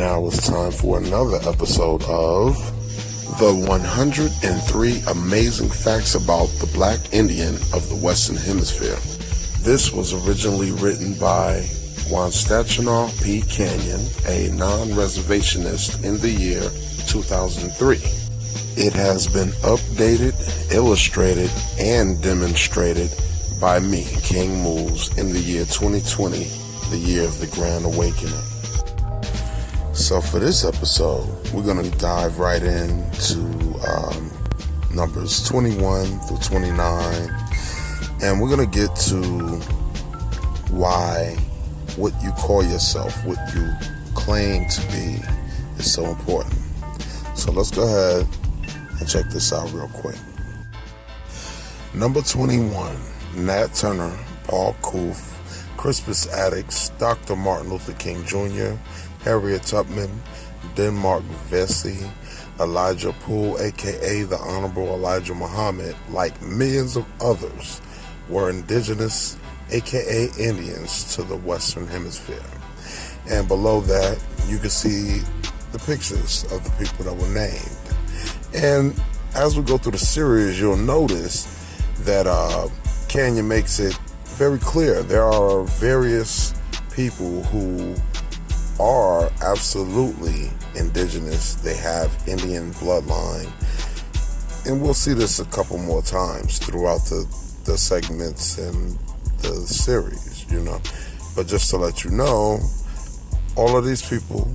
Now it's time for another episode of the 103 Amazing Facts About the Black Indian of the Western Hemisphere. This was originally written by Wanstachnaw P. Canyon, a non-reservationist, in the year 2003. It has been updated, illustrated, and demonstrated by me, King Moves, in the year 2020, the year of the Grand Awakening. So for this episode, we're going to dive right into numbers 21 through 29, and we're going to get to why what you call yourself, what you claim to be, is so important. So let's go ahead and check this out real quick. Number 21, Nat Turner, Paul Koof, Crispus Attucks, Dr. Martin Luther King Jr., Harriet Tubman, Denmark Vesey, Elijah Poole, aka the Honorable Elijah Muhammad, like millions of others, were indigenous, aka Indians, to the Western Hemisphere. And below that, you can see the pictures of the people that were named. And as we go through the series, you'll notice that Canyon makes it very clear there are various people who are absolutely indigenous. They have Indian bloodline. And we'll see this a couple more times throughout the segments and the series, But just to let you know, all of these people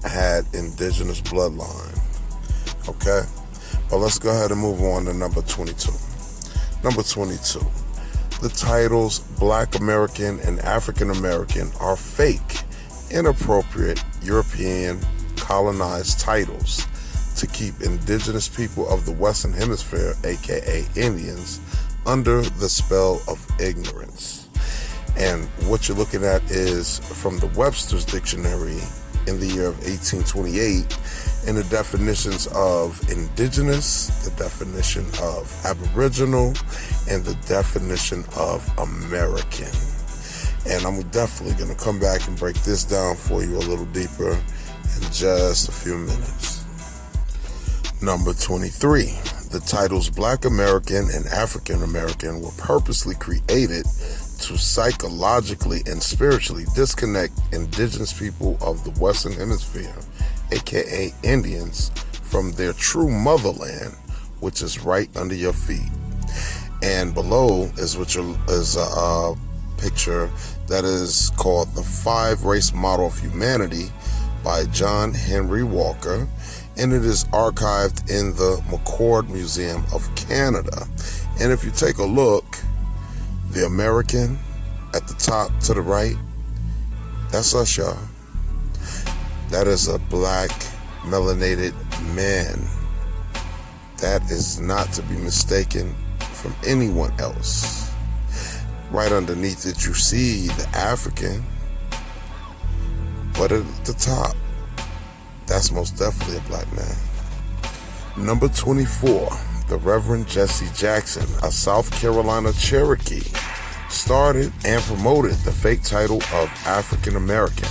had indigenous bloodline. Okay? But let's go ahead and move on to number 22. Number 22. The titles Black American and African American are fake, inappropriate European colonized titles to keep indigenous people of the Western Hemisphere, aka Indians, under the spell of ignorance. And what you're looking at is from the Webster's Dictionary in the year of 1828, in the definitions of indigenous, the definition of aboriginal, and the definition of American. And I'm definitely going to come back and break this down for you a little deeper in just a few minutes. Number 23. The titles Black American and African American were purposely created to psychologically and spiritually disconnect indigenous people of the Western Hemisphere, aka Indians, from their true motherland, which is right under your feet. And below is a picture that is called The 5-Race Model of Humanity by John Henry Walker, and it is archived in the McCord Museum of Canada. And if you take a look, the American at the top to the right, that's us, y'all. That is a black melanated man. That is not to be mistaken from anyone else. Right underneath it, you see the African, but at the top, that's most definitely a black man. Number 24, the Reverend Jesse Jackson, a South Carolina Cherokee, started and promoted the fake title of African American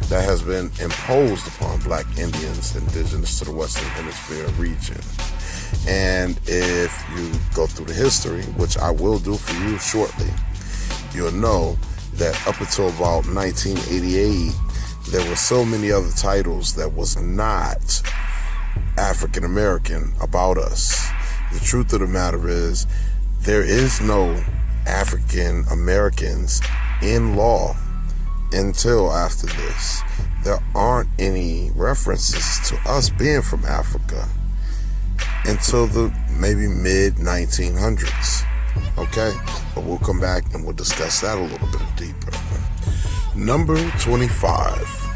that has been imposed upon Black Indians indigenous to the Western Hemisphere region. And if you go through the history, which I will do for you shortly, you'll know that up until about 1988, there were so many other titles that was not African American about us. The truth of the matter is, there is no African Americans in law until after this. There aren't any references to us being from Africa until the maybe mid-1900s. Okay? But we'll come back and we'll discuss that a little bit deeper. Number 25.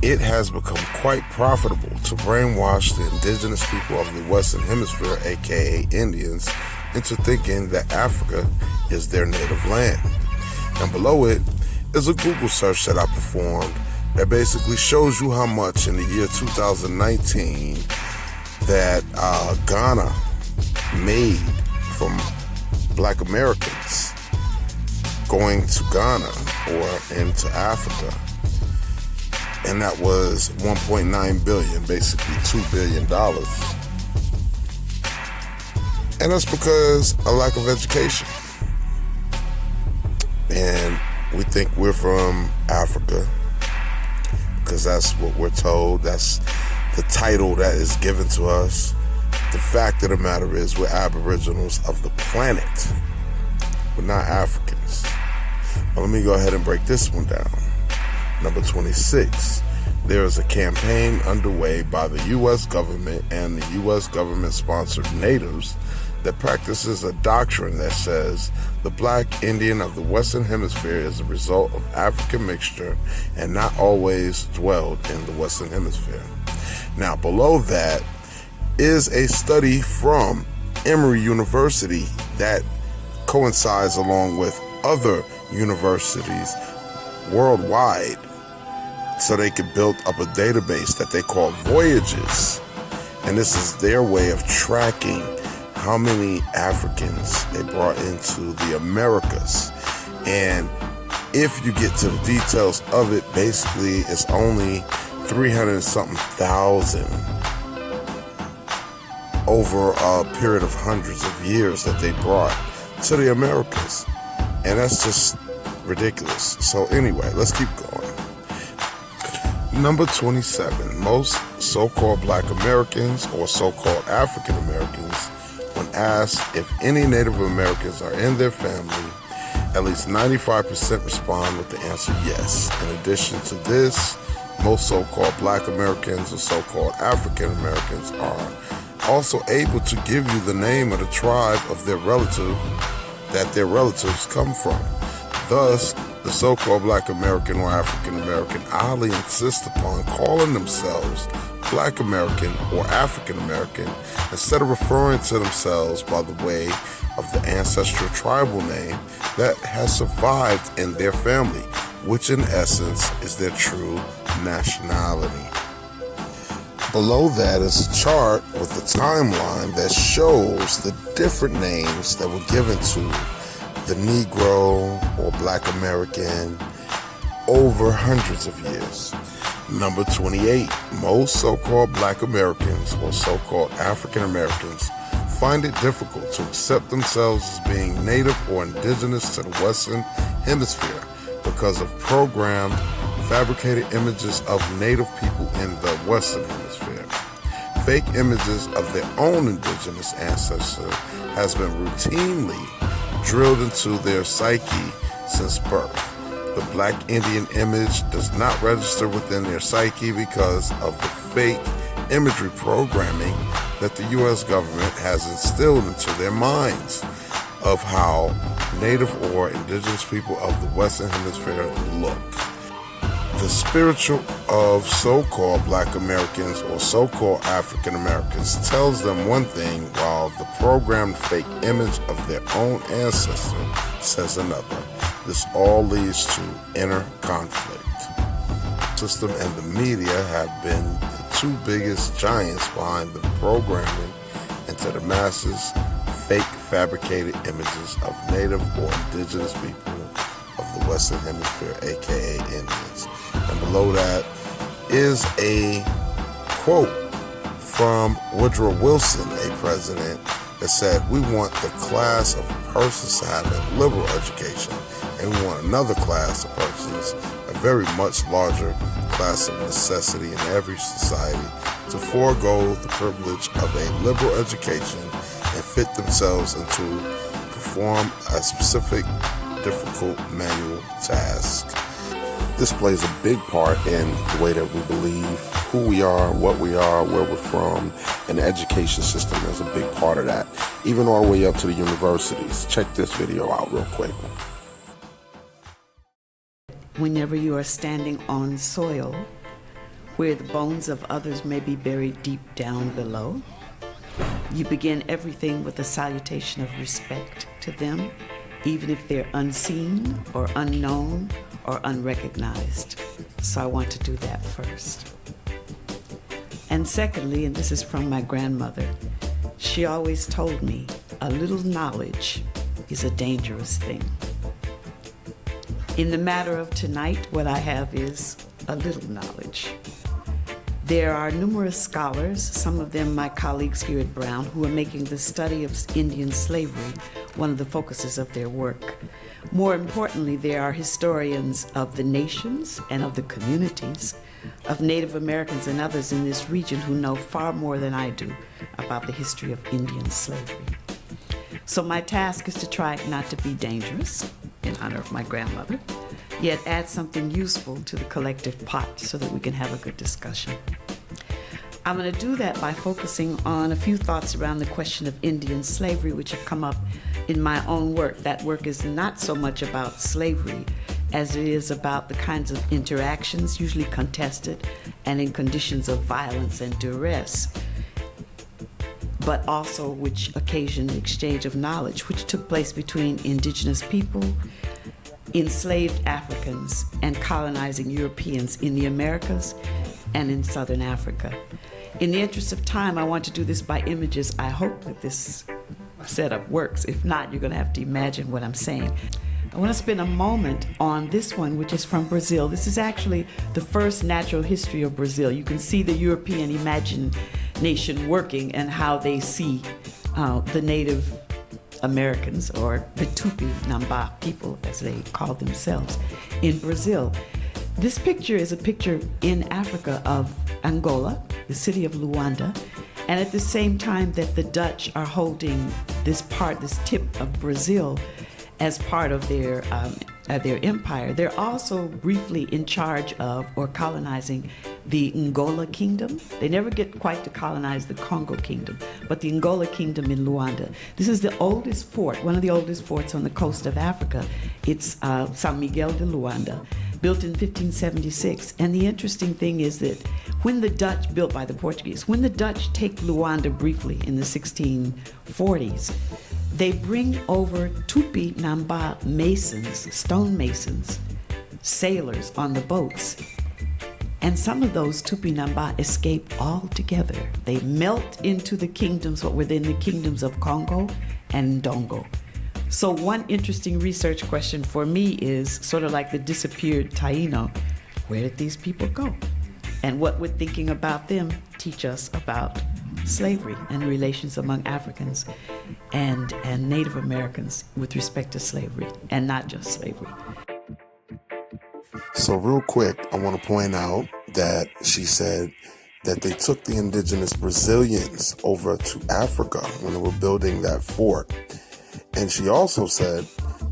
It has become quite profitable to brainwash the indigenous people of the Western Hemisphere, aka Indians, into thinking that Africa is their native land. And below it is a Google search that I performed that basically shows you how much in the year 2019 that Ghana made from Black Americans going to Ghana or into Africa. and that was 1.9 billion, basically $2 billion. And that's because a lack of education. And we think we're from Africa because that's what we're told. That's the title that is given to us. The fact of the matter is we're aboriginals of the planet. We're not Africans. Well, let me go ahead and break this one down. Number 26. There is a campaign underway by the U.S. government and the U.S. government-sponsored natives that practices a doctrine that says the black Indian of the Western Hemisphere is a result of African mixture and not always dwelled in the Western Hemisphere. Now, below that is a study from Emory University that coincides along with other universities worldwide, so they could build up a database that they call Voyages. And this is their way of tracking how many Africans they brought into the Americas. And if you get to the details of it, basically it's only 300 something thousand over a period of hundreds of years that they brought to the Americas. And that's just ridiculous. So anyway, let's keep going. Number 27, most so-called black Americans or so-called African Americans, when asked if any Native Americans are in their family, at least 95% respond with the answer yes. In addition to this, most so-called black Americans or so-called African Americans are also able to give you the name of the tribe of their relative that their relatives come from. Thus, the so-called black American or African American oddly insist upon calling themselves black American or African American instead of referring to themselves by the way of the ancestral tribal name that has survived in their family, which in essence is their true nationality. Below that is a chart with a timeline that shows the different names that were given to the Negro or Black American over hundreds of years. Number 28, most so-called Black Americans or so-called African Americans find it difficult to accept themselves as being native or indigenous to the Western Hemisphere because of programmed, fabricated images of native people in the Western Hemisphere. Fake images of their own indigenous ancestor has been routinely drilled into their psyche since birth. The Black Indian image does not register within their psyche because of the fake imagery programming that the U.S. government has instilled into their minds of how Native or indigenous people of the Western Hemisphere look. The spiritual of so-called Black Americans or so-called African Americans tells them one thing, while the programmed fake image of their own ancestor says another. This all leads to inner conflict. The system and the media have been the two biggest giants behind the programming into the masses fake fabricated images of Native or indigenous people of the Western Hemisphere, aka Indians. And below that is a quote from Woodrow Wilson, a president, that said, "We want the class of persons to have a liberal education, and we want another class of persons, a very much larger class of necessity in every society, to forego the privilege of a liberal education and fit themselves into perform a specific difficult manual task." This plays a big part in the way that we believe who we are, what we are, where we're from, and the education system is a big part of that, even all the way up to the universities. Check this video out real quick. Whenever you are standing on soil where the bones of others may be buried deep down below, you begin everything with a salutation of respect to them, even if they're unseen or unknown or unrecognized. So I want to do that first. And secondly, and this is from my grandmother, she always told me, a little knowledge is a dangerous thing. In the matter of tonight, what I have is a little knowledge. There are numerous scholars, some of them my colleagues here at Brown, who are making the study of Indian slavery one of the focuses of their work. More importantly, there are historians of the nations and of the communities of Native Americans and others in this region who know far more than I do about the history of Indian slavery. So my task is to try not to be dangerous, in honor of my grandmother, yet add something useful to the collective pot so that we can have a good discussion. I'm going to do that by focusing on a few thoughts around the question of Indian slavery, which have come up in my own work. That work is not so much about slavery as it is about the kinds of interactions, usually contested and in conditions of violence and duress, but also which occasioned the exchange of knowledge, which took place between indigenous people, enslaved Africans, and colonizing Europeans in the Americas and in Southern Africa. In the interest of time, I want to do this by images. I hope that this setup works. If not, you're going to have to imagine what I'm saying. I want to spend a moment on this one, which is from Brazil. This is actually the first natural history of Brazil. You can see the European imagination working and how they see the Native Americans, or the Tupi-Namba people, as they call themselves, in Brazil. This picture is a picture in Africa of Angola, the city of Luanda, and at the same time that the Dutch are holding this tip of Brazil as part of their empire, they're also briefly in charge of or colonizing the Angola kingdom. They never get quite to colonize the Congo kingdom, but the Angola kingdom in Luanda. This is the oldest fort, one of the oldest forts on the coast of Africa. It's São Miguel de Luanda, built in 1576. And the interesting thing is that when the Dutch, built by the Portuguese, when the Dutch take Luanda briefly in the 1640s, they bring over Tupi-Namba masons, stone masons, sailors on the boats. And some of those Tupi-Namba escape altogether. They melt into the kingdoms, what were then the kingdoms of Congo and Ndongo. So one interesting research question for me is sort of like the disappeared Taino. Where did these people go? And what would thinking about them teach us about slavery and relations among Africans and Native Americans with respect to slavery, and not just slavery? So real quick, I want to point out that she said that they took the indigenous Brazilians over to Africa when they were building that fort. And she also said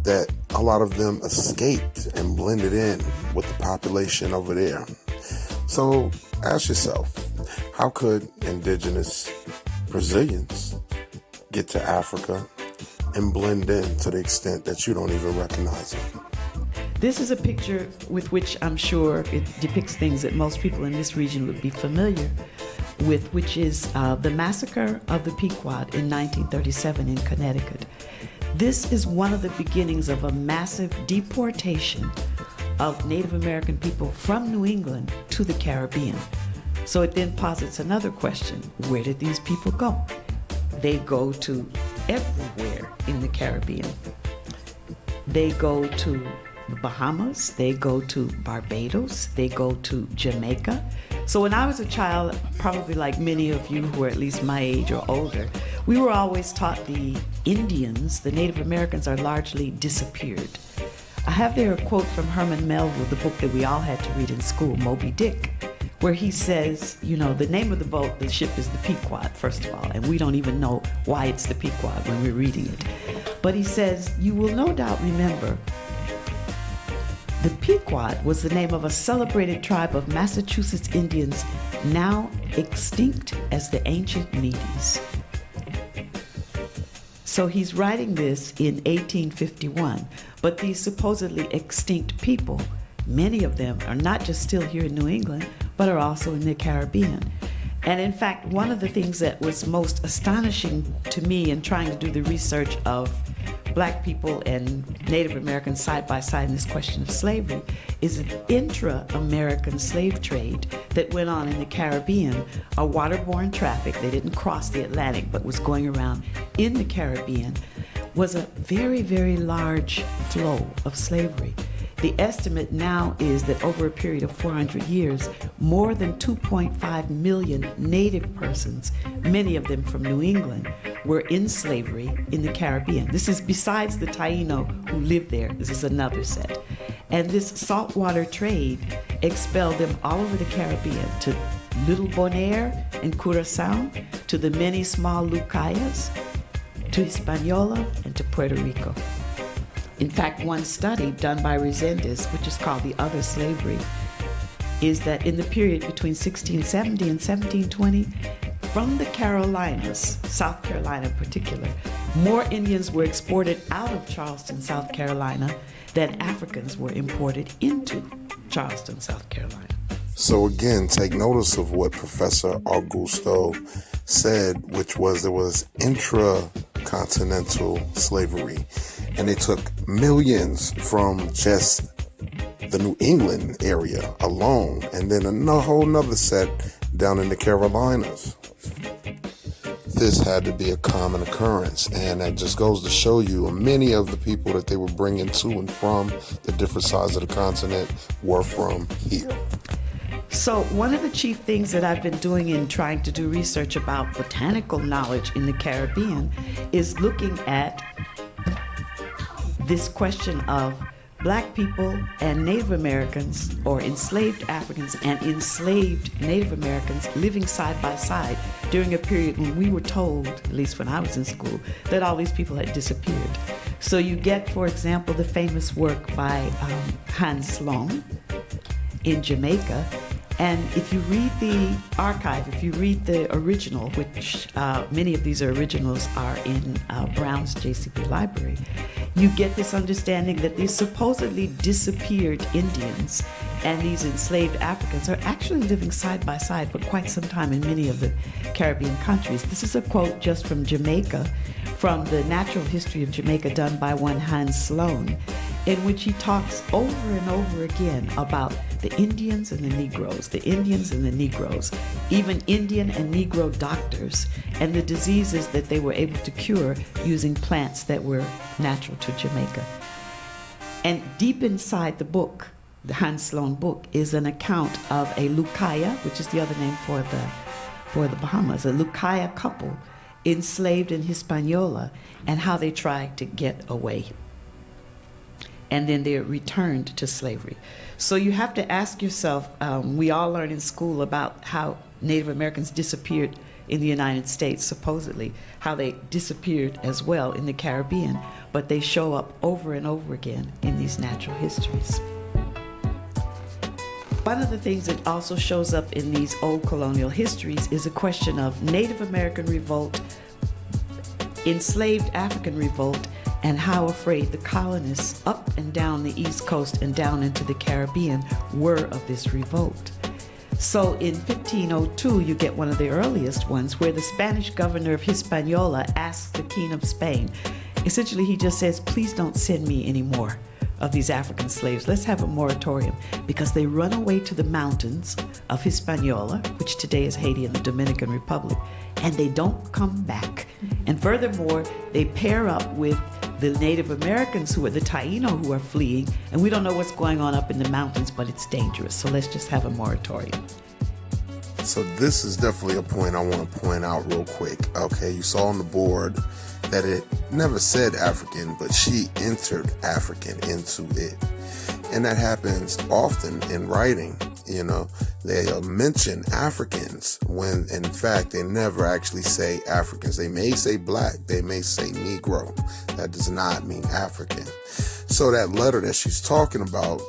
that a lot of them escaped and blended in with the population over there. So ask yourself, how could indigenous Brazilians get to Africa and blend in to the extent that you don't even recognize them? This is a picture with which I'm sure it depicts things that most people in this region would be familiar with, which is the massacre of the Pequot in 1937 in Connecticut. This is one of the beginnings of a massive deportation of Native American people from New England to the Caribbean. So it then posits another question: where did these people go? They go to everywhere in the Caribbean. They go to the Bahamas, they go to Barbados, they go to Jamaica. So when I was a child, probably like many of you who are at least my age or older, we were always taught the Indians, the Native Americans, are largely disappeared. I have there a quote from Herman Melville, the book that we all had to read in school, Moby Dick, where he says, you know, the name of the boat, the ship is the Pequot, first of all, and we don't even know why it's the Pequot when we're reading it. But he says, you will no doubt remember the Pequot was the name of a celebrated tribe of Massachusetts Indians, now extinct as the ancient Medes. So he's writing this in 1851, but these supposedly extinct people, many of them are not just still here in New England, but are also in the Caribbean. And in fact, one of the things that was most astonishing to me in trying to do the research of Black people and Native Americans side by side in this question of slavery is an intra-American slave trade that went on in the Caribbean, a waterborne traffic. They didn't cross the Atlantic, but was going around in the Caribbean, was a very, very large flow of slavery. The estimate now is that over a period of 400 years, more than 2.5 million native persons, many of them from New England, were in slavery in the Caribbean. This is besides the Taino who lived there. This is another set. And this saltwater trade expelled them all over the Caribbean, to Little Bonaire and Curacao, to the many small Lucayas, to Hispaniola, and to Puerto Rico. In fact, one study done by Resendiz, which is called The Other Slavery, is that in the period between 1670 and 1720, from the Carolinas, South Carolina in particular, more Indians were exported out of Charleston, South Carolina, than Africans were imported into Charleston, South Carolina. So again, take notice of what Professor Augusto said, which was there was intracontinental slavery, and they took millions from just the New England area alone, and then a whole nother set down in the Carolinas. This had to be a common occurrence, and that just goes to show you many of the people that they were bringing to and from the different sides of the continent were from here. So one of the chief things that I've been doing in trying to do research about botanical knowledge in the Caribbean is looking at this question of Black people and Native Americans, or enslaved Africans and enslaved Native Americans, living side by side during a period when we were told, at least when I was in school, that all these people had disappeared. So you get, for example, the famous work by Hans Sloane in Jamaica. And if you read the archive, if you read the original, which many of these originals are in Brown's JCB library, you get this understanding that these supposedly disappeared Indians and these enslaved Africans are actually living side by side for quite some time in many of the Caribbean countries. This is a quote just from Jamaica, from the Natural History of Jamaica done by one Hans Sloane, in which he talks over and over again about the Indians and the Negroes, the Indians and the Negroes, even Indian and Negro doctors, and the diseases that they were able to cure using plants that were natural to Jamaica. And deep inside the book, the Hans Sloane book, is an account of a Lucaya, which is the other name for the Bahamas, a Lucaya couple enslaved in Hispaniola, and how they tried to get away. And then they're returned to slavery. So you have to ask yourself, we all learn in school about how Native Americans disappeared in the United States, supposedly, how they disappeared as well in the Caribbean, but they show up over and over again in these natural histories. One of the things that also shows up in these old colonial histories is a question of Native American revolt, enslaved African revolt, and how afraid the colonists up and down the East Coast and down into the Caribbean were of this revolt. So in 1502, you get one of the earliest ones where the Spanish governor of Hispaniola asks the King of Spain, essentially he just says, please don't send me any more of these African slaves. Let's have a moratorium, because they run away to the mountains of Hispaniola, which today is Haiti and the Dominican Republic, and they don't come back. And furthermore, they pair up with the Native Americans who are the Taino who are fleeing, and we don't know what's going on up in the mountains, but it's dangerous. So let's just have a moratorium. So this is definitely a point I want to point out real quick. Okay, you saw on the board that it never said African, but she entered African into it. And that happens often in writing. You know, they mention Africans when in fact they never actually say Africans. They may say black, they may say Negro. That does not mean African. So that letter that she's talking about,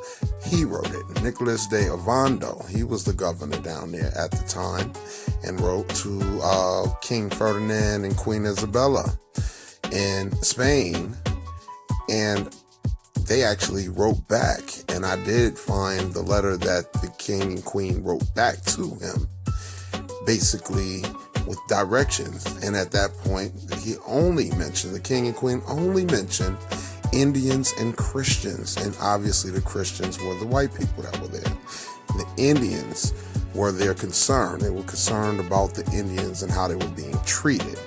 he wrote it. Nicolas de Ovando, he was the governor down there at the time, and wrote to King Ferdinand and Queen Isabella in Spain, and they actually wrote back, and I did find the letter that the king and queen wrote back to him, basically with directions. And at that point, he only mentioned, the king and queen only mentioned Indians and Christians, and obviously the Christians were the white people that were there. The Indians were their concern. They were concerned about the Indians and how they were being treated.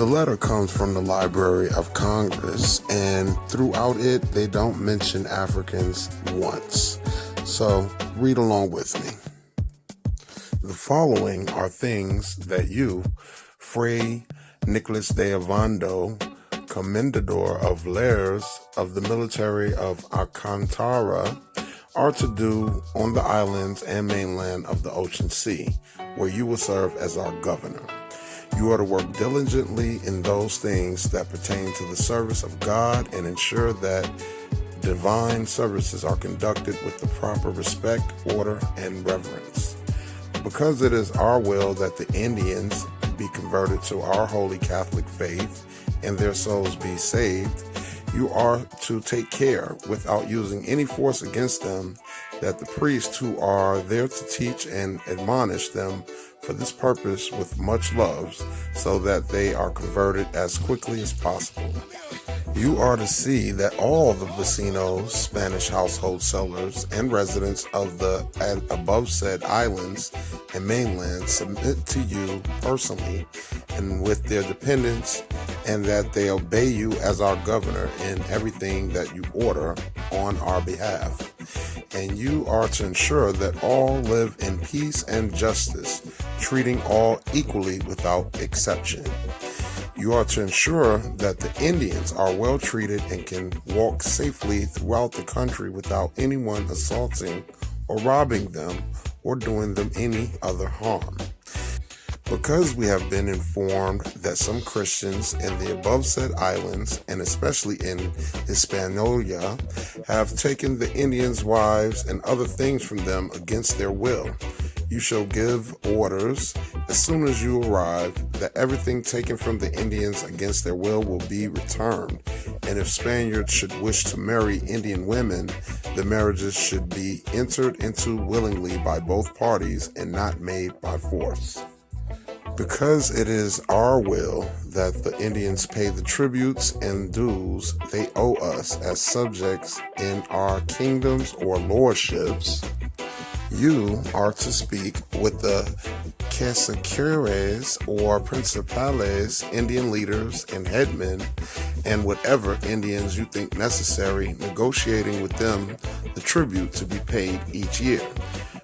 The letter comes from the Library of Congress, and throughout it, they don't mention Africans once. So, read along with me. The following are things that you, Fray Nicholas de Ovando, Commendador of Lares of the military of Alcantara, are to do on the islands and mainland of the Ocean Sea, where you will serve as our governor. You are to work diligently in those things that pertain to the service of God and ensure that divine services are conducted with the proper respect, order, and reverence. Because it is our will that the Indians be converted to our holy Catholic faith and their souls be saved, you are to take care, without using any force against them, that the priests who are there to teach and admonish them for this purpose with much love, so that they are converted as quickly as possible. You are to see that all the vecinos, Spanish household sellers, and residents of the above said islands and mainland submit to you personally and with their dependents, and that they obey you as our governor in everything that you order on our behalf. And you are to ensure that all live in peace and justice, treating all equally without exception. You are to ensure that the Indians are well treated and can walk safely throughout the country without anyone assaulting or robbing them or doing them any other harm. Because we have been informed that some Christians in the above said islands, and especially in Hispaniola, have taken the Indians' wives and other things from them against their will, you shall give orders as soon as you arrive that everything taken from the Indians against their will be returned. And if Spaniards should wish to marry Indian women, the marriages should be entered into willingly by both parties and not made by force. Because it is our will that the Indians pay the tributes and dues they owe us as subjects in our kingdoms or lordships, you are to speak with the caciques or principales, Indian leaders and headmen, and whatever Indians you think necessary, negotiating with them the tribute to be paid each year.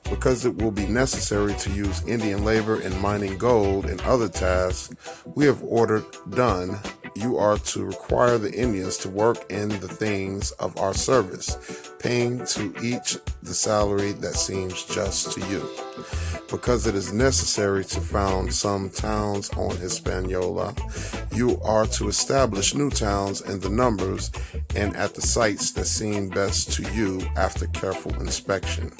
Because it will be necessary to use Indian labor in mining gold and other tasks we have ordered done, you are to require the Indians to work in the things of our service, paying to each the salary that seems just to you. Because it is necessary to found some towns on Hispaniola, you are to establish new towns in the numbers and at the sites that seem best to you after careful inspection.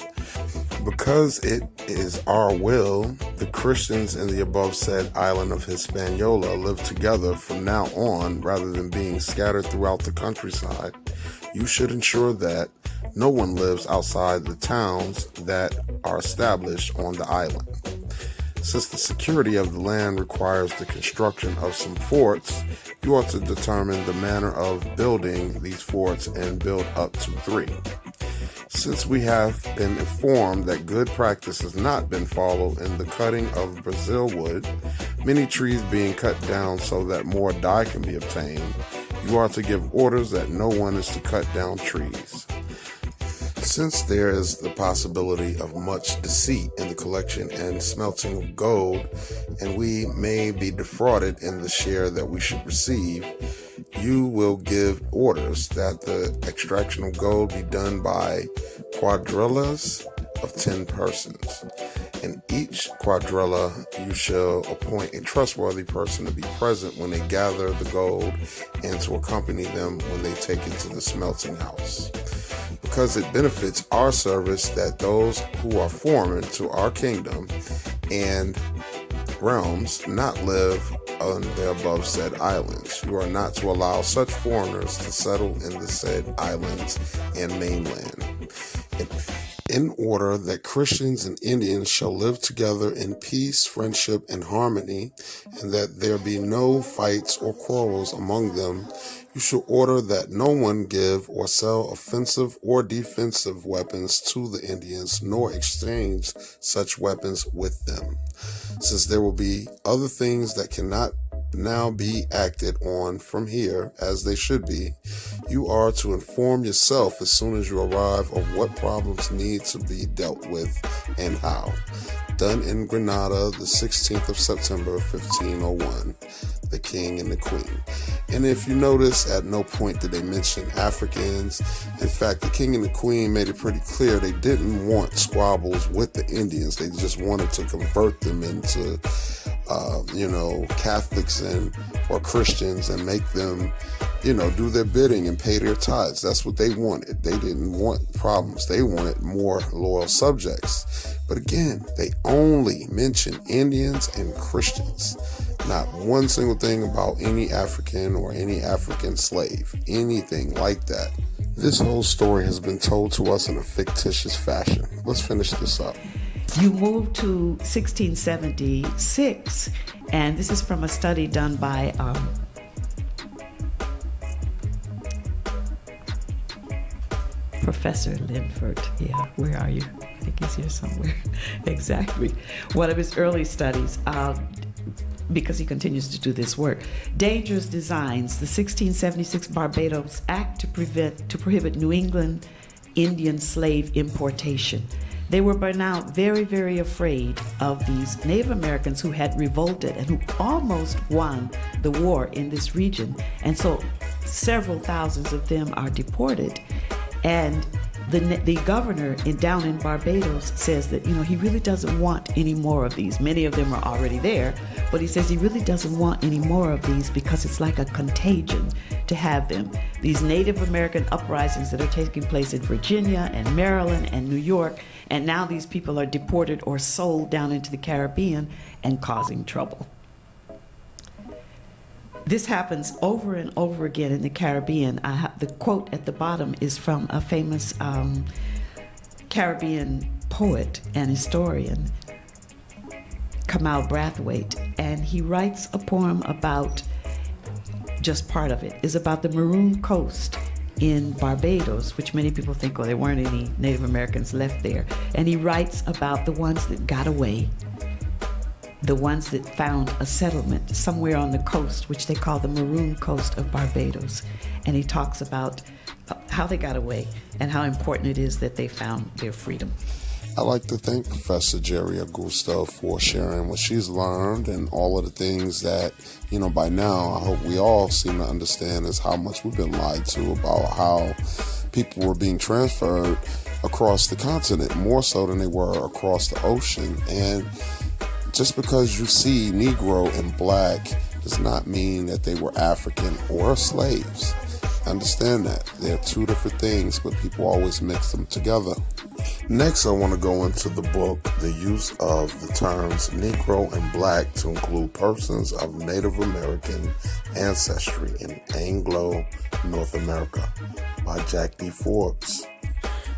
Because it is our will, the Christians in the above said island of Hispaniola live together from now on rather than being scattered throughout the countryside. You should ensure that no one lives outside the towns that are established on the island. Since the security of the land requires the construction of some forts, you ought to determine the manner of building these forts and build up to 3. Since we have been informed that good practice has not been followed in the cutting of Brazil wood, many trees being cut down so that more dye can be obtained, you are to give orders that no one is to cut down trees. Since there is the possibility of much deceit in the collection and smelting of gold, and we may be defrauded in the share that we should receive, you will give orders that the extraction of gold be done by quadrillas of 10 persons. In each quadrilla you shall appoint a trustworthy person to be present when they gather the gold and to accompany them when they take it to the smelting house. Because it benefits our service that those who are foreign to our kingdom and realms not live on the above said islands. You are not to allow such foreigners to settle in the said islands and mainland. In order that Christians and Indians shall live together in peace, friendship, and harmony, and that there be no fights or quarrels among them, you shall order that no one give or sell offensive or defensive weapons to the Indians, nor exchange such weapons with them. Since there will be other things that cannot now be acted on from here as they should be. You are to inform yourself as soon as you arrive of what problems need to be dealt with and how. Done in Granada, the 16th of September, 1501, the King and the Queen. And if you notice, at no point did they mention Africans. In fact, the King and the Queen made it pretty clear they didn't want squabbles with the Indians. They just wanted to convert them into, Catholics or Christians and make them, do their bidding and pay their tithes. That's what they wanted. They didn't want problems. They wanted more loyal subjects. But again, they only mention Indians and Christians. Not one single thing about any African or any African slave, anything like that. This whole story has been told to us in a fictitious fashion. Let's finish this up. You move to 1676, and this is from a study done by Professor Linford. Yeah, where are you? I think he's here somewhere. Exactly. One of his early studies, because he continues to do this work. Dangerous Designs, the 1676 Barbados Act to prohibit New England Indian slave importation. They were by now very, very afraid of these Native Americans who had revolted and who almost won the war in this region. And so several thousands of them are deported. And the governor down in Barbados says that, he really doesn't want any more of these. Many of them are already there, but he says he really doesn't want any more of these because it's like a contagion to have them. These Native American uprisings that are taking place in Virginia and Maryland and New York, and now these people are deported or sold down into the Caribbean and causing trouble. This happens over and over again in the Caribbean. The quote at the bottom is from a famous Caribbean poet and historian, Kamal Brathwaite, and he writes a poem about, just part of it, is about the Maroon Coast in Barbados, which many people think, there weren't any Native Americans left there. And he writes about the ones that got away, the ones that found a settlement somewhere on the coast, which they call the Maroon Coast of Barbados. And he talks about how they got away and how important it is that they found their freedom. I'd like to thank Professor Jerry Augusto for sharing what she's learned and all of the things that, by now I hope we all seem to understand is how much we've been lied to about how people were being transferred across the continent, more so than they were across the ocean. And just because you see Negro and Black does not mean that they were African or slaves. Understand that. They're two different things, but people always mix them together. Next, I want to go into the book, The Use of the Terms Negro and Black to Include Persons of Native American Ancestry in Anglo-North America by Jack D. Forbes.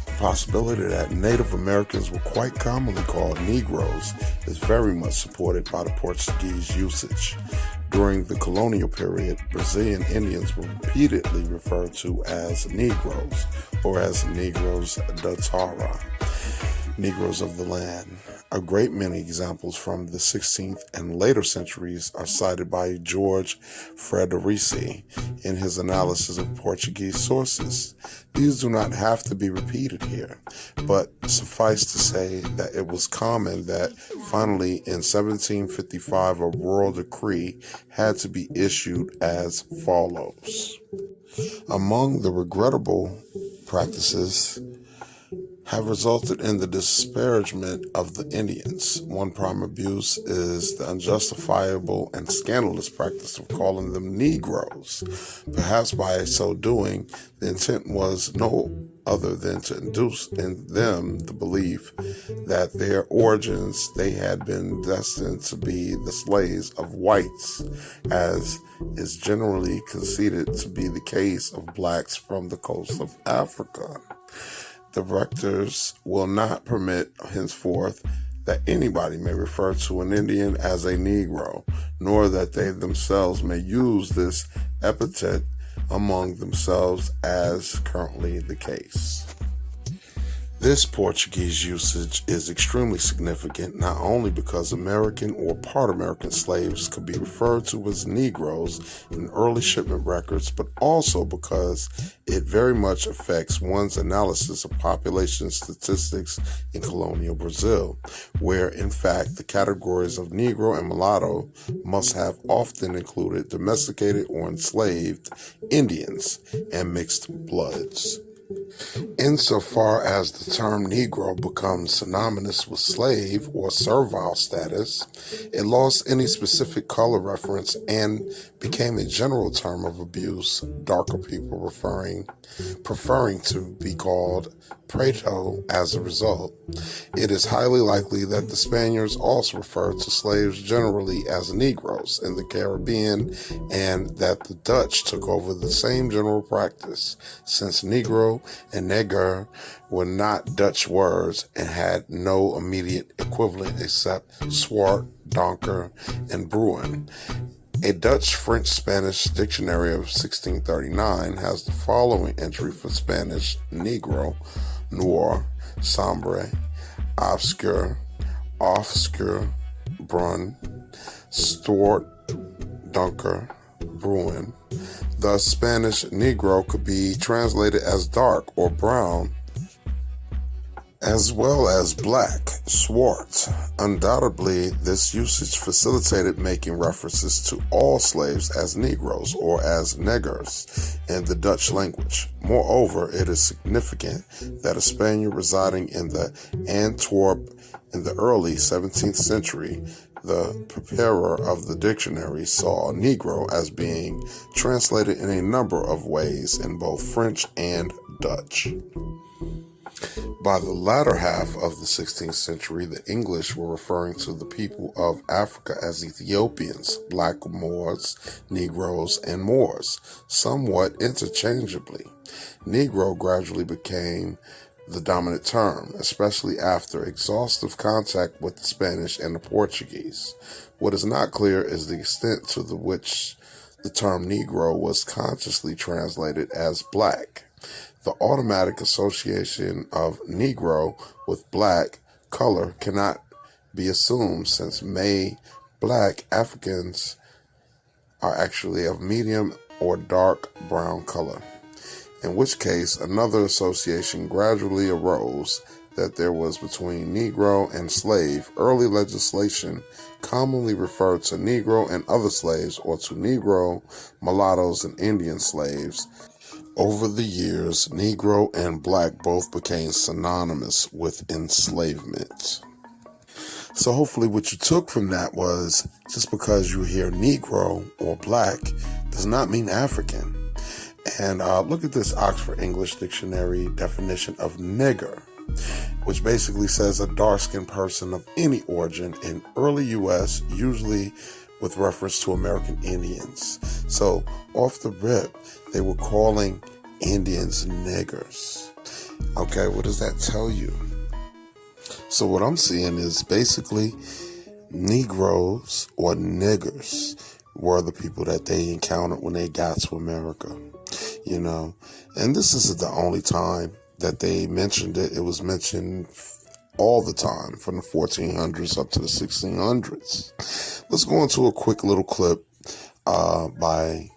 The possibility that Native Americans were quite commonly called Negroes is very much supported by the Portuguese usage. During the colonial period, Brazilian Indians were repeatedly referred to as Negroes or as Negros da Terra, Negroes of the land. A great many examples from the 16th and later centuries are cited by George Frederici in his analysis of Portuguese sources. These do not have to be repeated here, but suffice to say that it was common that finally in 1755 a royal decree had to be issued as follows. Among the regrettable practices have resulted in the disparagement of the Indians. One prime abuse is the unjustifiable and scandalous practice of calling them Negroes. Perhaps by so doing, the intent was no other than to induce in them the belief that their origins they had been destined to be the slaves of whites, as is generally conceded to be the case of blacks from the coast of Africa. The rectors will not permit henceforth that anybody may refer to an Indian as a Negro, nor that they themselves may use this epithet among themselves as currently the case. This Portuguese usage is extremely significant not only because American or part American slaves could be referred to as Negroes in early shipment records, but also because it very much affects one's analysis of population statistics in colonial Brazil, where in fact the categories of Negro and mulatto must have often included domesticated or enslaved Indians and mixed bloods. Insofar as the term Negro becomes synonymous with slave or servile status, it lost any specific color reference and became a general term of abuse, darker people preferring to be called Preto as a result. It is highly likely that the Spaniards also referred to slaves generally as Negroes in the Caribbean, and that the Dutch took over the same general practice, since Negro and Neger were not Dutch words and had no immediate equivalent except Zwart, Donker, and Bruin. A Dutch-French-Spanish dictionary of 1639 has the following entry for Spanish: Negro: noir, sombre, obscure, brun, Stort, Dunker, Bruin. Thus, Spanish Negro could be translated as dark or brown, as well as black, swart. Undoubtedly, this usage facilitated making references to all slaves as Negroes or as neggers in the Dutch language. Moreover, it is significant that a Spaniard residing in the Antwerp in the early 17th century, the preparer of the dictionary, saw Negro as being translated in a number of ways in both French and Dutch. By the latter half of the 16th century, the English were referring to the people of Africa as Ethiopians, Black Moors, Negroes, and Moors, somewhat interchangeably. Negro gradually became the dominant term, especially after exhaustive contact with the Spanish and the Portuguese. What is not clear is the extent to which the term Negro was consciously translated as black. The automatic association of Negro with black color cannot be assumed, since black Africans are actually of medium or dark brown color, in which case another association gradually arose that there was between Negro and slave. Early legislation commonly referred to Negro and other slaves, or to Negro, mulattoes, and Indian slaves. Over the years, Negro and black both became synonymous with enslavement. So hopefully what you took from that was, just because you hear Negro or black does not mean African. And look at this Oxford English Dictionary definition of nigger, which basically says a dark-skinned person of any origin in early U.S., usually with reference to American Indians. So off the rip, they were calling Indians niggers. Okay, what does that tell you? So what I'm seeing is basically Negroes or niggers were the people that they encountered when they got to America, you know. And this isn't the only time that they mentioned it. It was mentioned all the time from the 1400s up to the 1600s. Let's go into a quick little clip by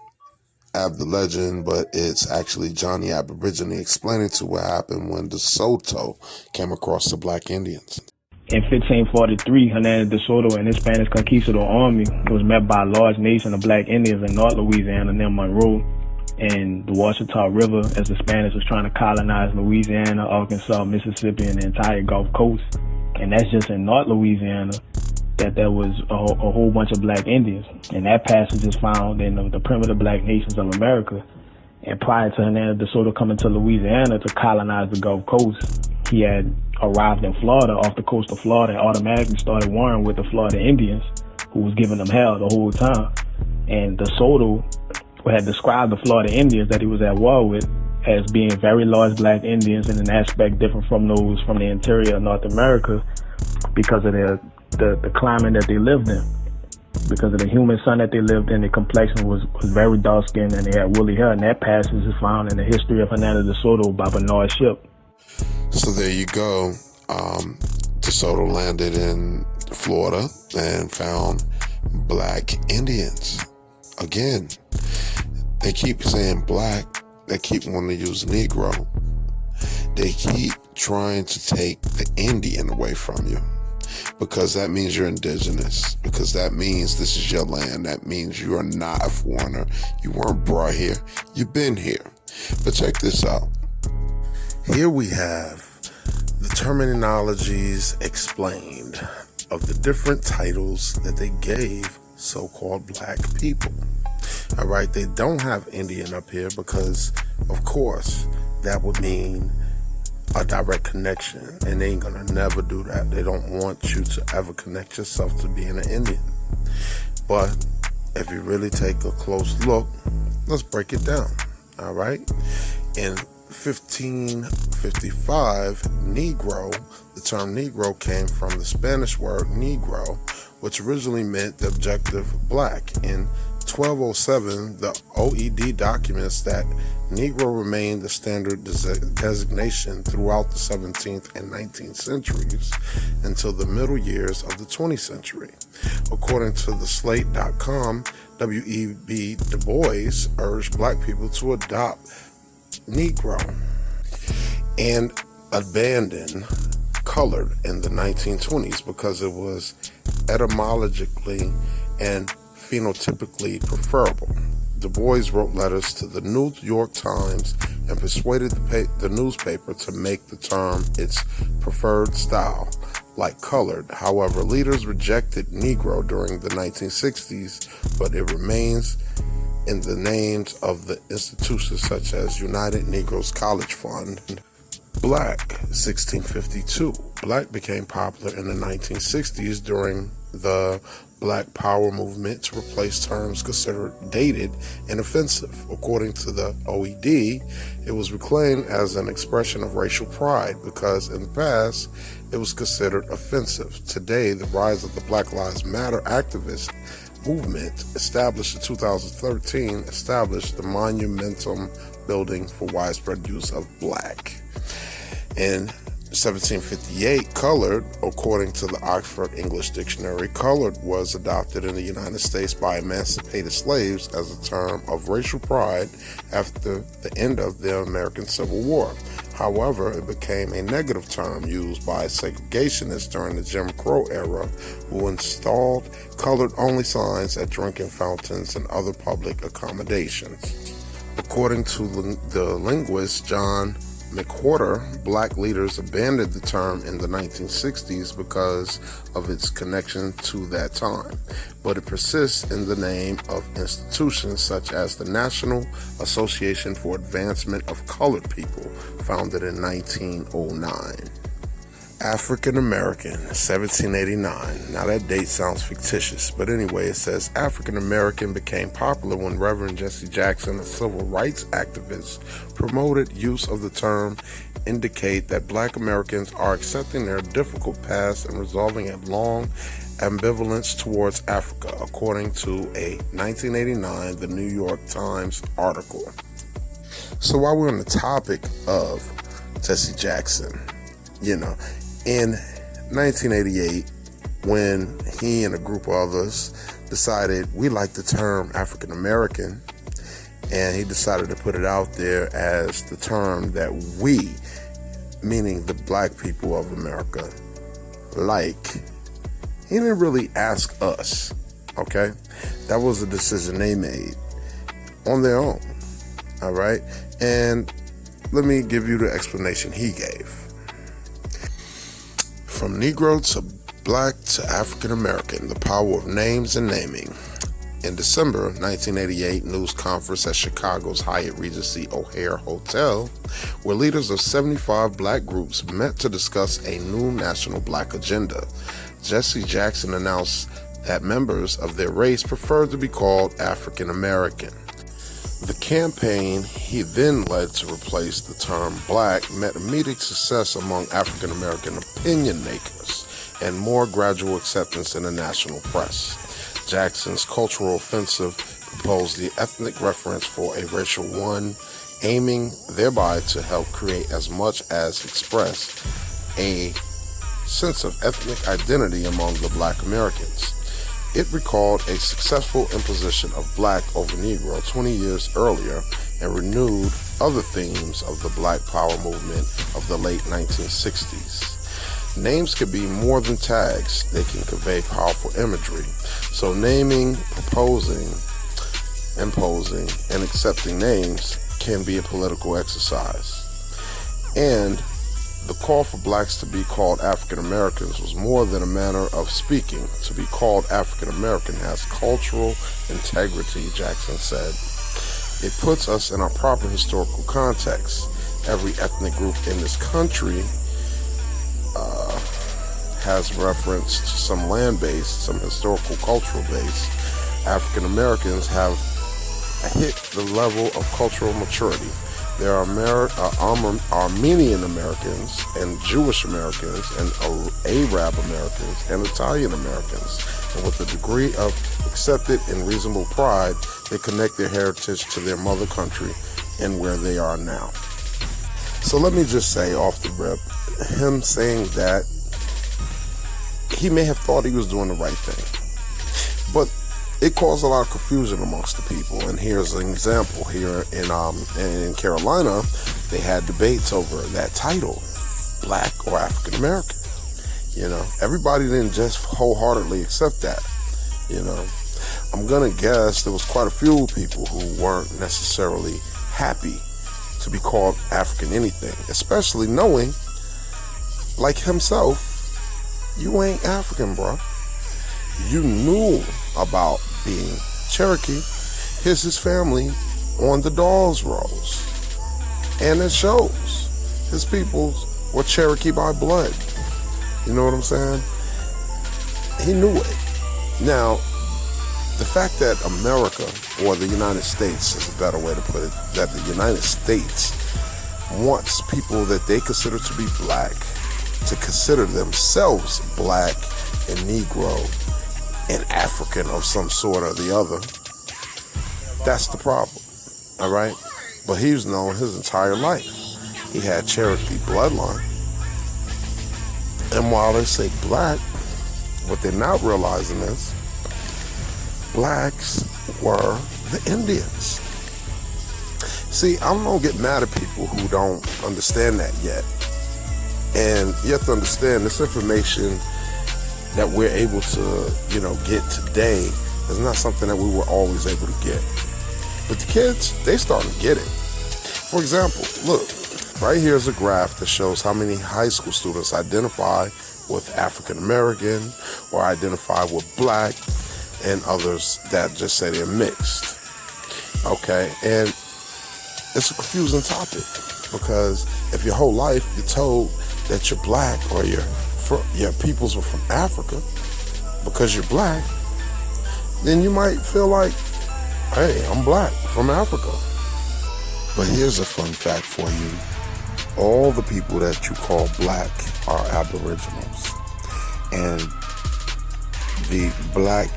Ab the Legend, but it's actually Johnny Aborigine explaining to what happened when De Soto came across the black Indians. In 1543, Hernandez de Soto and his Spanish Conquistador army was met by a large nation of black Indians in North Louisiana near Monroe and the Ouachita River, as the Spanish was trying to colonize Louisiana, Arkansas, Mississippi, and the entire Gulf Coast. And that's just in North Louisiana, that there was a whole bunch of black Indians. And that passage is found in the primitive black nations of America. And prior to Hernandez de Soto coming to Louisiana to colonize the Gulf Coast, he had arrived in Florida, off the coast of Florida, and automatically started warring with the Florida Indians, who was giving them hell the whole time. And de Soto had described the Florida Indians that he was at war with as being very large black Indians in an aspect different from those from the interior of North America, because of the climate that they lived in. Because of the humid sun that they lived in, their complexion was very dark skinned and they had woolly hair. And that passage is found in the History of Hernandez de Soto by Bernard Shipp. So there you go. DeSoto landed in Florida and found black Indians. Again, they keep saying black. They keep wanting to use Negro. They keep trying to take the Indian away from you, because that means you're indigenous, because that means this is your land. That means you are not a foreigner. You weren't brought here. You've been here. But check this out. Here we have the terminologies explained of the different titles that they gave so-called black people. All right, they don't have Indian up here because, of course, that would mean a direct connection, and they ain't gonna never do that. They don't want you to ever connect yourself to being an Indian. But if you really take a close look, let's break it down. All right, in 1555, Negro, the term Negro came from the Spanish word negro, which originally meant the objective black. In 1207, the OED documents that Negro remained the standard designation throughout the 17th and 19th centuries until the middle years of the 20th century. According to the Slate.com, W.E.B. Du Bois urged black people to adopt Negro and abandon colored in the 1920s because it was etymologically and phenotypically preferable. Du Bois wrote letters to the New York Times and persuaded the newspaper to make the term its preferred style, like colored. However, leaders rejected Negro during the 1960s, but it remains in the names of the institutions such as United Negroes College Fund. Black, 1652. Black became popular in the 1960s during the Black Power movement to replace terms considered dated and offensive. According to the OED, it was reclaimed as an expression of racial pride because in the past it was considered offensive. Today, the rise of the Black Lives Matter activist movement, established in 2013, established the monumentum building for widespread use of black. In 1758, colored, according to the Oxford English Dictionary, colored was adopted in the United States by emancipated slaves as a term of racial pride after the end of the American Civil War. However, it became a negative term used by segregationists during the Jim Crow era, who installed colored-only signs at drinking fountains and other public accommodations. According to the linguist John McWhorter, black leaders abandoned the term in the 1960s because of its connection to that time, but it persists in the name of institutions such as the National Association for Advancement of Colored People, founded in 1909. African American, 1789. Now that date sounds fictitious, but anyway, it says African American became popular when Reverend Jesse Jackson, a civil rights activist, promoted use of the term, indicate that black Americans are accepting their difficult past and resolving a long ambivalence towards Africa, according to a 1989 The New York Times article. So while we're on the topic of Jesse Jackson, in 1988, when he and a group of others decided we like the term African American, and he decided to put it out there as the term that we, meaning the black people of America, like, he didn't really ask us, okay? That was a decision they made on their own, all right? And let me give you the explanation he gave. From Negro to Black to African American, the power of names and naming. In December 1988 news conference at Chicago's Hyatt Regency O'Hare Hotel, where leaders of 75 black groups met to discuss a new national black agenda, Jesse Jackson announced that members of their race preferred to be called African American. The campaign he then led to replace the term black met immediate success among African American opinion makers and more gradual acceptance in the national press. Jackson's cultural offensive proposed the ethnic reference for a racial one, aiming thereby to help create as much as express a sense of ethnic identity among the Black Americans. It recalled a successful imposition of Black over Negro 20 years earlier and renewed other themes of the Black Power movement of the late 1960s. Names can be more than tags. They can convey powerful imagery. So naming, proposing, imposing, and accepting names can be a political exercise. And the call for Blacks to be called African Americans was more than a manner of speaking. To be called African American has cultural integrity, Jackson said. It puts us in our proper historical context. Every ethnic group in this country has reference to some land-based, some historical, cultural base. African Americans have hit the level of cultural maturity. There are Armenian Americans and Jewish Americans and Arab Americans and Italian Americans. And with a degree of accepted and reasonable pride, they connect their heritage to their mother country and where they are now. So let me just say off the rip, him saying that, he may have thought he was doing the right thing, but it caused a lot of confusion amongst the people. And here's an example. Here in Carolina, they had debates over that title, Black or African American. You know, everybody didn't just wholeheartedly accept that. You know, I'm gonna guess there was quite a few people who weren't necessarily happy to be called African anything, especially knowing, like himself, you ain't African, bro. You knew about being Cherokee. Here's his family on the Dawes Rolls. And it shows. His people were Cherokee by blood. You know what I'm saying? He knew it. Now, the fact that America, or the United States is a better way to put it, that the United States wants people that they consider to be Black to consider themselves Black and Negro and African of some sort or the other, that's the problem, all right? But he was known his entire life. He had Cherokee bloodline. And while they say Black, what they're not realizing is Blacks were the Indians. See, I don't get mad at people who don't understand that yet. And you have to understand this information that we're able to, get today is not something that we were always able to get. But the kids, they starting to get it. For example, look, right here is a graph that shows how many high school students identify with African American or identify with Black, and others that just say they're mixed. Okay, and it's a confusing topic because if your whole life you're told that you're Black or your peoples were from Africa because you're Black, then you might feel like, hey, I'm Black from Africa. But here's a fun fact for you. All the people that you call Black are Aboriginals. And the Black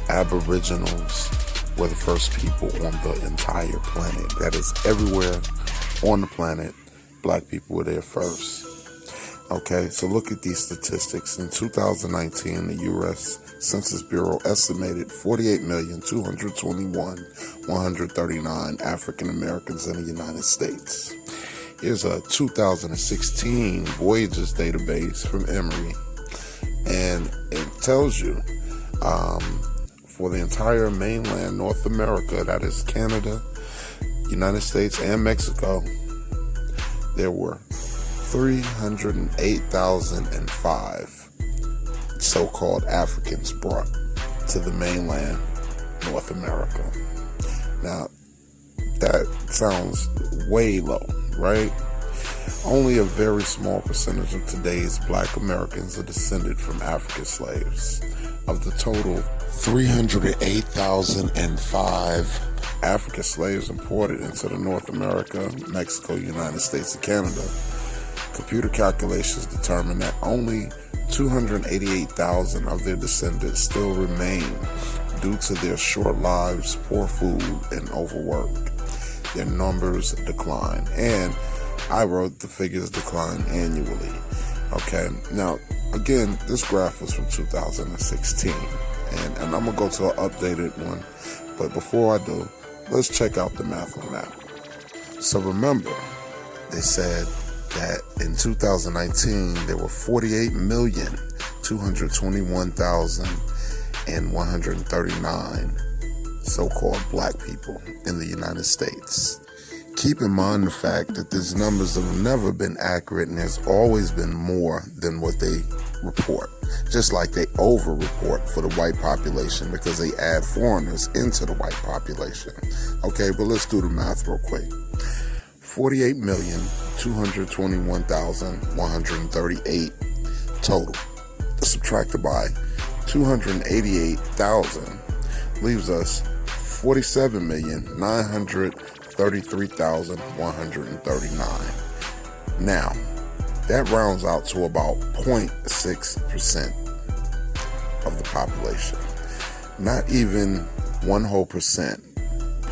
Aboriginals were the first people on the entire planet. That is, everywhere on the planet, Black people were there first. Okay, so look at these statistics. In 2019, the U.S. Census Bureau estimated 48,221,139 African Americans in the United States. Here's a 2016 Voyages database from Emory, and it tells you for the entire mainland North America, that is Canada, United States, and Mexico, there were 308,005 so-called Africans brought to the mainland North America. Now, that sounds way low, right? Only a very small percentage of today's Black Americans are descended from African slaves. Of the total 308,005 African slaves imported into the North America, Mexico, United States, and Canada, computer calculations determine that only 288,000 of their descendants still remain due to their short lives, poor food, and overwork. Their numbers decline. And I wrote the figures decline annually. Okay, now, again, this graph was from 2016. And I'm going to go to an updated one. But before I do, let's check out the math on that. So remember, they said that in 2019, there were 48,221,139 so-called black people in the United States. Keep in mind the fact that these numbers have never been accurate and has always been more than what they report. Just like they over-report for the white population because they add foreigners into the white population. Okay, but let's do the math real quick. 48,221,138 total. Subtracted by 288,000 leaves us 47,933,139. Now, that rounds out to about 0.6% of the population. Not even 1%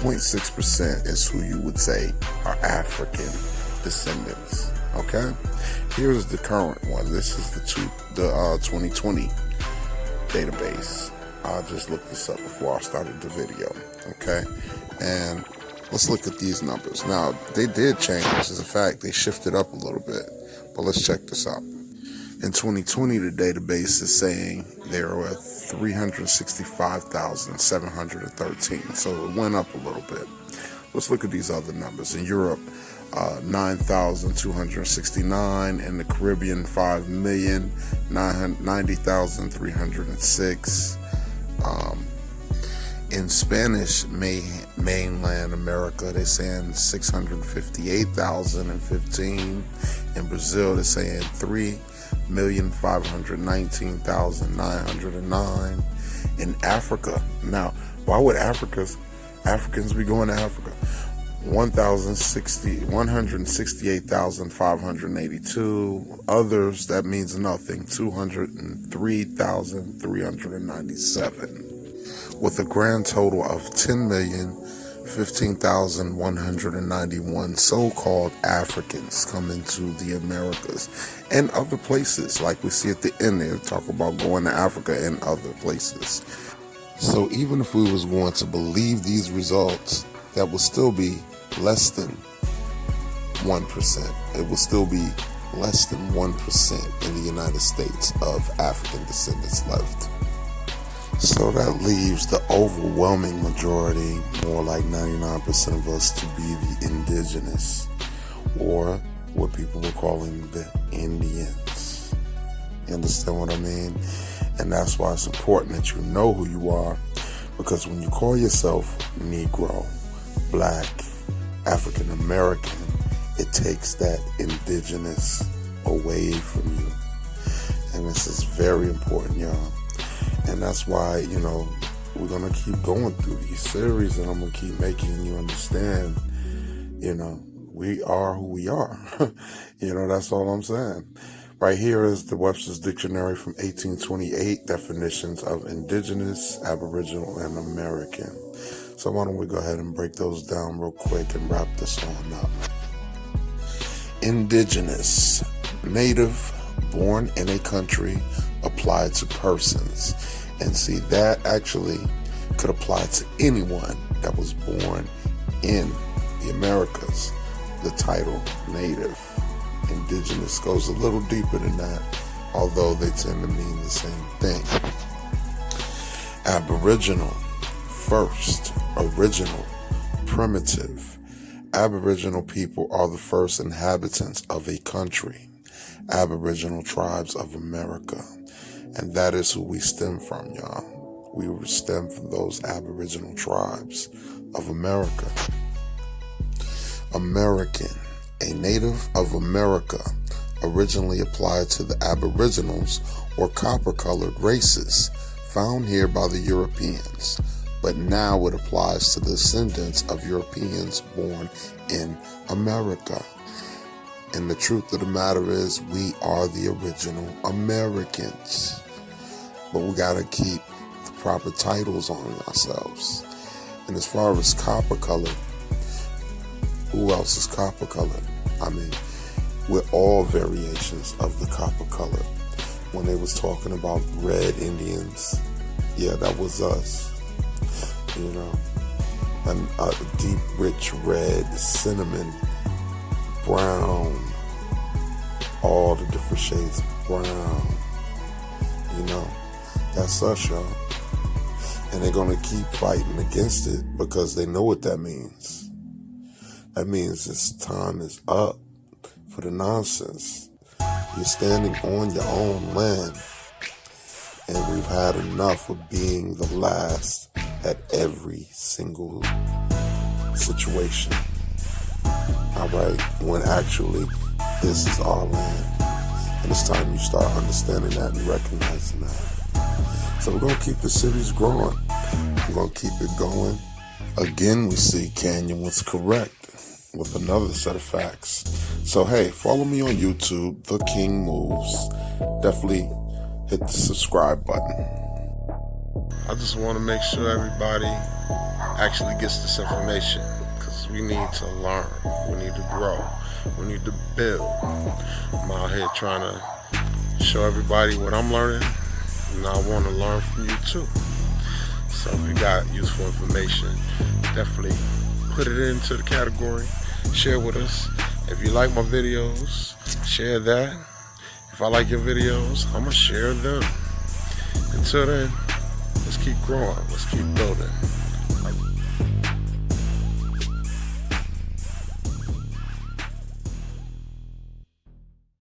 0.6% is who you would say are African descendants. Okay, here's the current one. This is the 2020 database. I just looked this up before I started the video. Okay, and let's look at these numbers. Now, they did change. As a fact, they shifted up a little bit. But let's check this out. In 2020, the database is saying there were 365,713. So it went up a little bit. Let's look at these other numbers. In Europe, 9,269. In the Caribbean, 5,090,306. In Spanish mainland America, they're saying 658,015. In Brazil, they're saying 3,519,909. In Africa, now, why would Africans be going to Africa? 168,582. Others, that means nothing. 203,397. With a grand total of 10,015,191 so-called Africans coming to the Americas and other places, like we see at the end there, talk about going to Africa and other places. So even if we was going to believe these results, that would still be less than 1%. It would still be less than 1% in the United States of African descendants left. So that leaves the overwhelming majority, more like 99% of us, to be the indigenous, or what people were calling the Indians. You understand what I mean? And that's why it's important that you know who you are, because when you call yourself Negro, Black, African American, it takes that indigenous away from you. And this is very important, y'all. And that's why, we're going to keep going through these series, and I'm going to keep making you understand, we are who we are. That's all I'm saying. Right here is the Webster's Dictionary from 1828, definitions of indigenous, aboriginal, and American. So why don't we go ahead and break those down real quick and wrap this on up. Indigenous, native, born in a country, applied to persons. And see, that actually could apply to anyone that was born in the Americas. The title native. Indigenous goes a little deeper than that, although they tend to mean the same thing. Aboriginal, first, original, primitive. Aboriginal people are the first inhabitants of a country. Aboriginal tribes of America. And that is who we stem from, y'all. We stem from those Aboriginal tribes of America. American, a native of America, originally applied to the Aboriginals or copper-colored races found here by the Europeans, but now it applies to the descendants of Europeans born in America. And the truth of the matter is, we are the original Americans. But we gotta keep the proper titles on ourselves. And as far as copper color, who else is copper color? I mean, we're all variations of the copper color. When they was talking about red Indians, yeah, that was us. You know, and a deep, rich red, cinnamon, brown, all the different shades of brown. You know, that's us, y'all. And they're gonna keep fighting against it because they know what that means. That means this time is up for the nonsense. You're standing on your own land, and we've had enough of being the last at every single situation. All right, when actually this is our land, and it's time you start understanding that and recognizing that. So we're gonna keep the series growing. We're gonna keep it going. Again, we see Canyon was correct with another set of facts. So hey, follow me on YouTube, The King Moves. Definitely hit the subscribe button. I just want to make sure everybody actually gets this information, because we need to learn, we need to grow, we need to build. I'm out here trying to show everybody what I'm learning, and I want to learn from you too. So if you got useful information, definitely put it into the category, share with us. If you like my videos, share that. If I like your videos, I'm going to share them. Until then, let's keep growing, let's keep building.